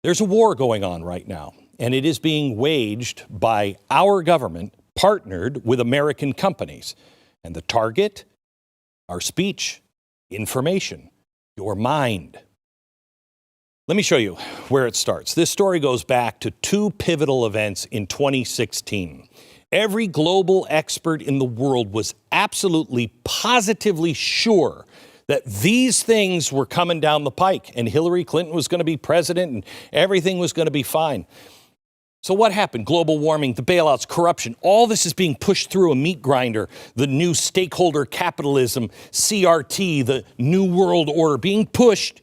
There's a war going on right now, and it is being waged by our government, partnered with American companies. And the target, our speech, information, your mind. Let me show you where it starts. This story goes back to two pivotal events in 2016. Every global expert in the world was absolutely, positively sure that these things were coming down the pike and Hillary Clinton was going to be president and everything was going to be fine. So what happened? Global warming, the bailouts, corruption, all this is being pushed through a meat grinder. The new stakeholder capitalism, CRT, the new world order being pushed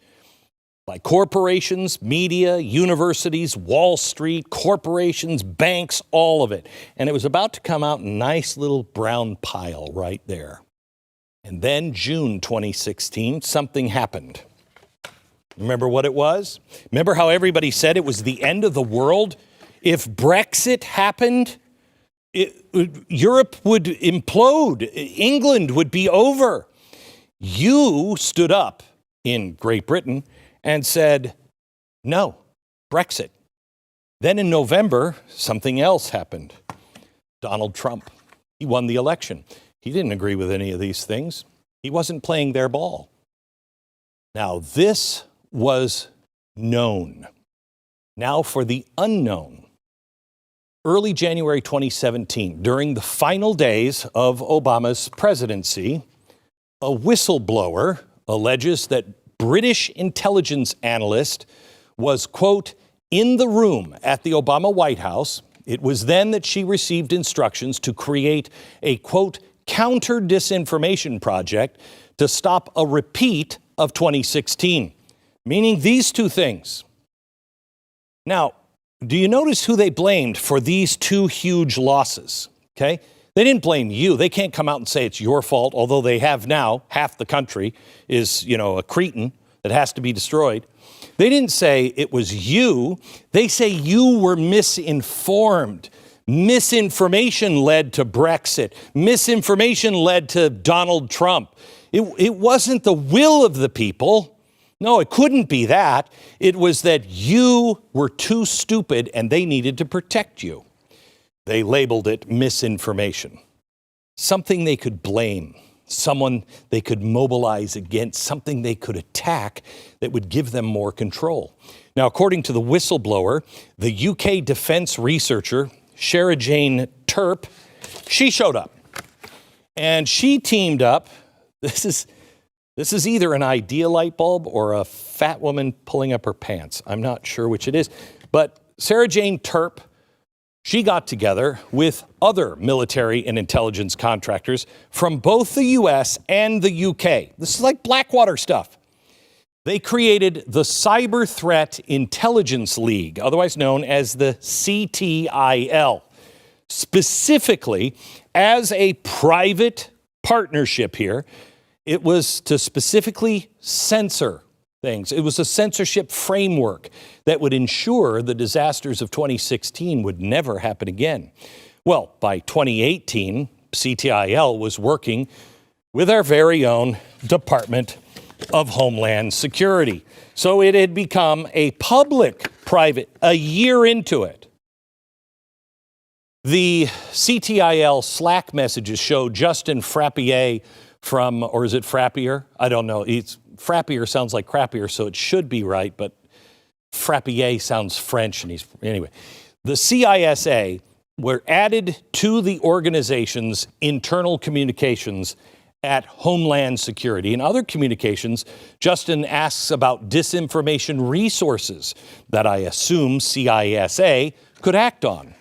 by corporations, media, universities, Wall Street, corporations, banks, all of it. And it was about to come out in a nice little brown pile right there. And then June 2016, something happened. Remember what it was? Remember how everybody said it was the end of the world? If Brexit happened, Europe would implode. England would be over. You stood up in Great Britain and said, no, Brexit. Then in November, something else happened. Donald Trump, he won the election. He didn't agree with any of these things. He wasn't playing their ball. Now, this was known. Now for the unknown. Early January 2017, during the final days of Obama's presidency, a whistleblower alleges that British intelligence analyst was, quote, in the room at the Obama White House. It was then that she received instructions to create a, quote, counter-disinformation project to stop a repeat of 2016, meaning these two things. Now, do you notice who they blamed for these two huge losses? Okay? They didn't blame you. They can't come out and say it's your fault, although they have now. Half the country is, a cretin that has to be destroyed. They didn't say it was you. They say you were misinformed. Misinformation led to Brexit. Misinformation led to Donald Trump. It wasn't the will of the people. No, it couldn't be that. It was that you were too stupid and they needed to protect you. They labeled it misinformation. Something they could blame, someone they could mobilize against, something they could attack that would give them more control. Now, according to the whistleblower, the UK defense researcher, Sara-Jayne, she showed up. And she teamed up. This is either an idea light bulb or a fat woman pulling up her pants. I'm not sure which it is. But Sara-Jayne, she got together with other military and intelligence contractors from both the U.S. and the UK. This is like Blackwater stuff. They created the Cyber Threat Intelligence League, otherwise known as the CTIL, specifically as a private partnership here. It was to specifically censor things. It was a censorship framework that would ensure the disasters of 2016 would never happen again. Well, by 2018, CTIL was working with our very own Department of Homeland Security. So it had become a public-private a year into it. The CTIL Slack messages show Justin Frappier from, or is it Frappier? I don't know. Frappier sounds like crappier, so it should be right, but Frappier sounds French, and anyway. The CISA were added to the organization's internal communications at Homeland Security. In other communications, Justin asks about disinformation resources that I assume CISA could act on.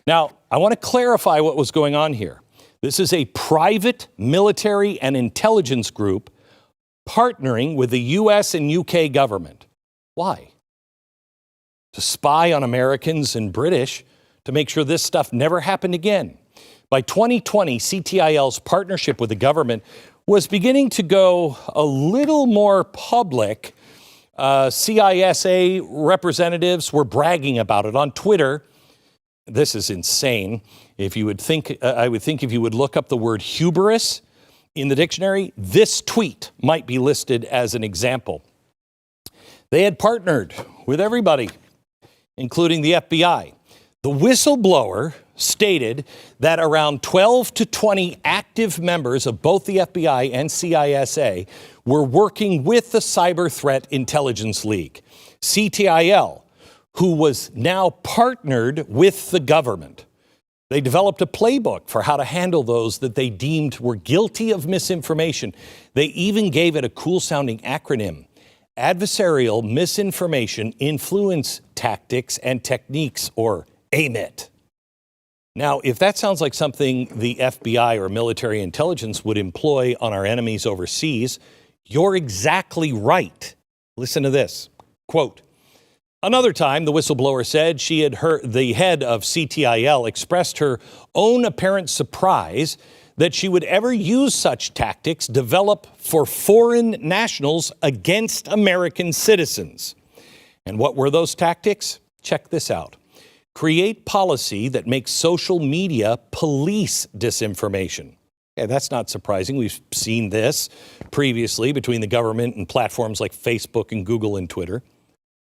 Now, I want to clarify what was going on here. This is a private military and intelligence group partnering with the U.S. and UK government. Why? To spy on Americans and British to make sure this stuff never happened again. By 2020, CTIL's partnership with the government was beginning to go a little more public. CISA representatives were bragging about it on Twitter. This is insane. If you would think, I would think if you would look up the word hubris in the dictionary, this tweet might be listed as an example. They had partnered with everybody. including the FBI. The whistleblower stated that around 12 to 20 active members of both the FBI and CISA were working with the Cyber Threat Intelligence League, CTIL, who was now partnered with the government. They developed a playbook for how to handle those that they deemed were guilty of misinformation. They even gave it a cool-sounding acronym: Adversarial Misinformation Influence Tactics and Techniques, or AMIT. Now, if that sounds like something the FBI or military intelligence would employ on our enemies overseas, you're exactly right. Listen to this. Quote, another time, the whistleblower said she had heard the head of CTIL expressed her own apparent surprise that she would ever use such tactics developed for foreign nationals against American citizens. And what were those tactics? Check this out. Create policy that makes social media police disinformation. Yeah, that's not surprising. We've seen this previously between the government and platforms like Facebook and Google and Twitter.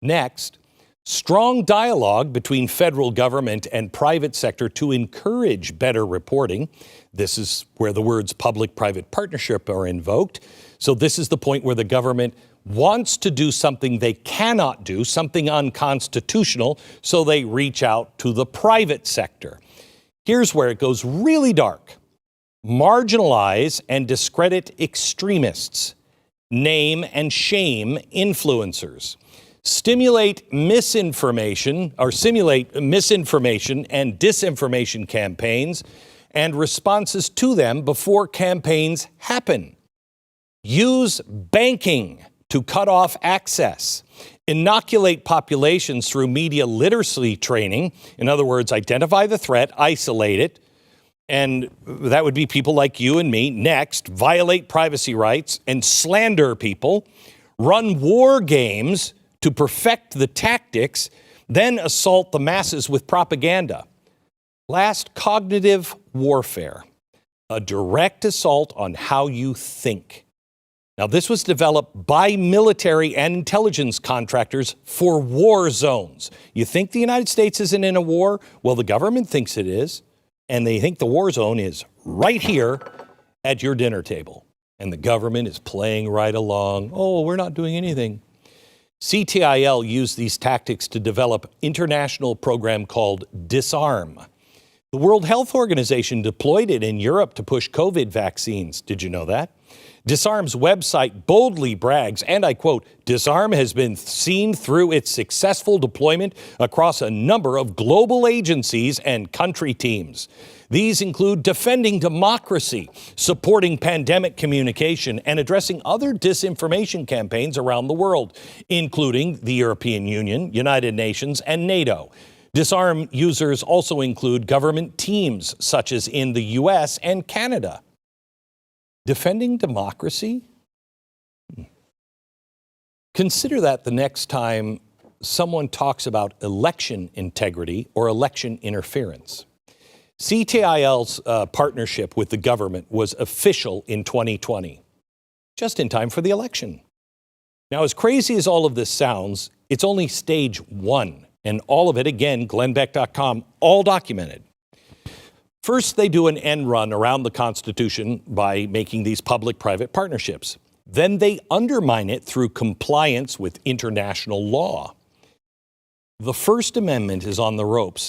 Next, strong dialogue between federal government and private sector to encourage better reporting. This is where the words public-private partnership are invoked. So this is the point where the government wants to do something they cannot do, something unconstitutional, so they reach out to the private sector. Here's where it goes really dark. Marginalize and discredit extremists. Name and shame influencers. Simulate misinformation and disinformation campaigns and responses to them before campaigns happen. Use banking to cut off access. Inoculate populations through media literacy training. In other words, identify the threat, isolate it, and that would be people like you and me. Next, violate privacy rights and slander people. Run war games to perfect the tactics, then assault the masses with propaganda. Last, cognitive warfare, a direct assault on how you think. Now, this was developed by military and intelligence contractors for war zones. You think the United States isn't in a war? Well, the government thinks it is, and they think the war zone is right here at your dinner table. And the government is playing right along. Oh, we're not doing anything. CTIL used these tactics to develop an international program called Disarm. The World Health Organization deployed it in Europe to push COVID vaccines. Did you know that? Disarm's website boldly brags, and I quote, Disarm has been seen through its successful deployment across a number of global agencies and country teams. These include defending democracy, supporting pandemic communication, and addressing other disinformation campaigns around the world, including the European Union, United Nations, and NATO. Disarm users also include government teams, such as in the U.S. and Canada. Defending democracy? Consider that the next time someone talks about election integrity or election interference. CTIL's partnership with the government was official in 2020, just in time for the election. Now, as crazy as all of this sounds, it's only stage one, and all of it, again, glennbeck.com, all documented. First, they do an end run around the Constitution by making these public-private partnerships. Then they undermine it through compliance with international law. The First Amendment is on the ropes,